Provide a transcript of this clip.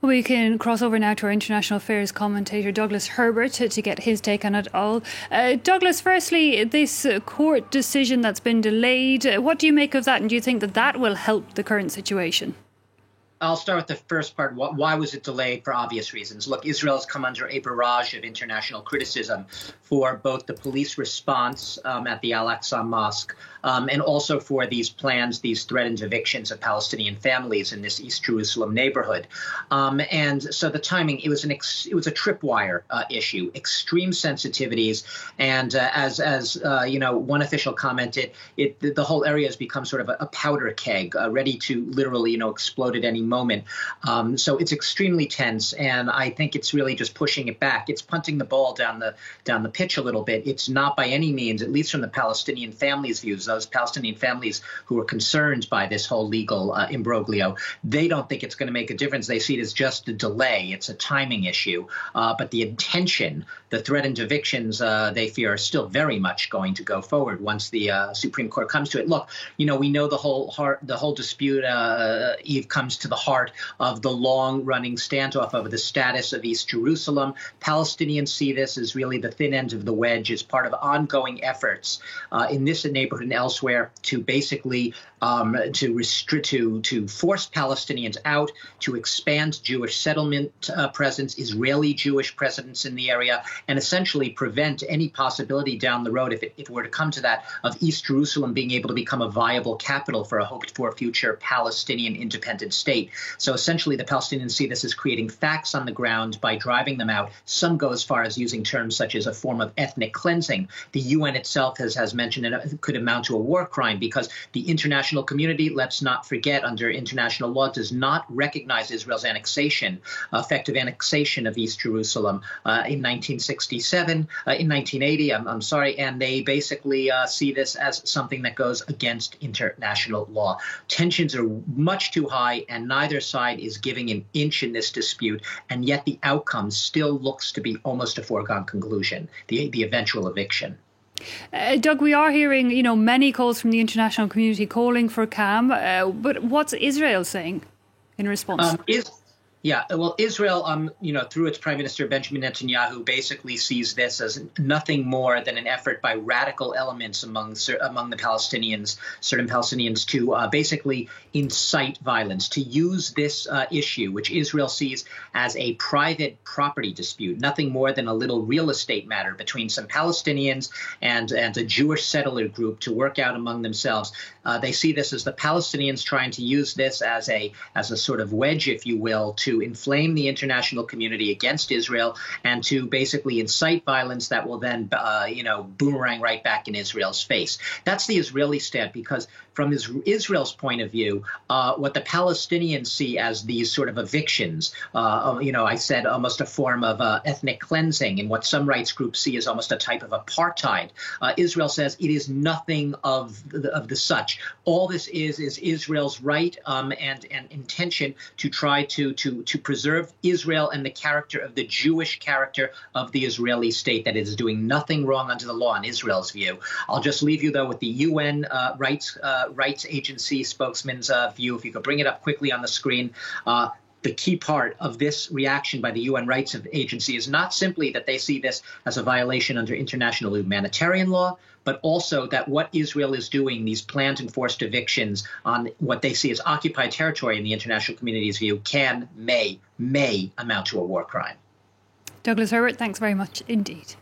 We can cross over now to our international affairs commentator Douglas Herbert to get his take on it all. Douglas, firstly, this court decision that's been delayed, what do you make of that, and do you think that that will help the current situation? I'll start with the first part. Why was it delayed? For obvious reasons. Look, Israel has come under a barrage of international criticism for both the police response at the Al-Aqsa Mosque and also for these plans, these threatened evictions of Palestinian families in this East Jerusalem neighborhood. And so the timing, it was a tripwire issue, extreme sensitivities. And as one official commented, the whole area has become sort of a powder keg, ready to literally, explode at any moment. So it's extremely tense, and I think it's really just pushing it back. It's punting the ball down the pitch a little bit. It's not by any means, at least from the Palestinian families' views, those Palestinian families who are concerned by this whole legal imbroglio, they don't think it's going to make a difference. They see it as just a delay. It's a timing issue. But the intention, the threatened evictions, they fear are still very much going to go forward once the Supreme Court comes to it. Look, we know the whole dispute, Eve, comes to the heart of the long-running standoff over the status of East Jerusalem. Palestinians see this as really the thin end of the wedge, as part of ongoing efforts in this neighborhood and elsewhere to basically to force Palestinians out, to expand Jewish settlement presence, Israeli Jewish presence in the area, and essentially prevent any possibility down the road, if it were to come to that, of East Jerusalem being able to become a viable capital for a hoped-for future Palestinian independent state. So essentially, the Palestinians see this as creating facts on the ground by driving them out. Some go as far as using terms such as a form of ethnic cleansing. The UN itself has mentioned it could amount to a war crime because the international community, let's not forget, under international law, does not recognize Israel's effective annexation of East Jerusalem in 1967, in 1980, I'm sorry, and they basically see this as something that goes against international law. Tensions are much too high, and neither side is giving an inch in this dispute, and yet the outcome still looks to be almost a foregone conclusion, the eventual eviction. Doug, we are hearing, many calls from the international community calling for calm. But what's Israel saying in response? Israel, through its Prime Minister Benjamin Netanyahu, basically sees this as nothing more than an effort by radical elements among the Palestinians, certain Palestinians, to basically incite violence, to use this issue, which Israel sees as a private property dispute, nothing more than a little real estate matter between some Palestinians and a Jewish settler group to work out among themselves. They see this as the Palestinians trying to use this as a sort of wedge, if you will, to inflame the international community against Israel and to basically incite violence that will then, boomerang right back in Israel's face. That's the Israeli stand, because from Israel's point of view, what the Palestinians see as these sort of evictions, I said almost a form of ethnic cleansing, and what some rights groups see as almost a type of apartheid. Israel says it is nothing of the such. All this is Israel's right and intention to try to preserve Israel and the character of the Jewish character of the Israeli state, that is doing nothing wrong under the law in Israel's view. I'll just leave you, though, with the UN rights agency spokesman's view. If you could bring it up quickly on the screen. The key part of this reaction by the UN Rights Agency is not simply that they see this as a violation under international humanitarian law, but also that what Israel is doing, these planned and forced evictions on what they see as occupied territory in the international community's view, may amount to a war crime. Douglas Herbert, thanks very much indeed.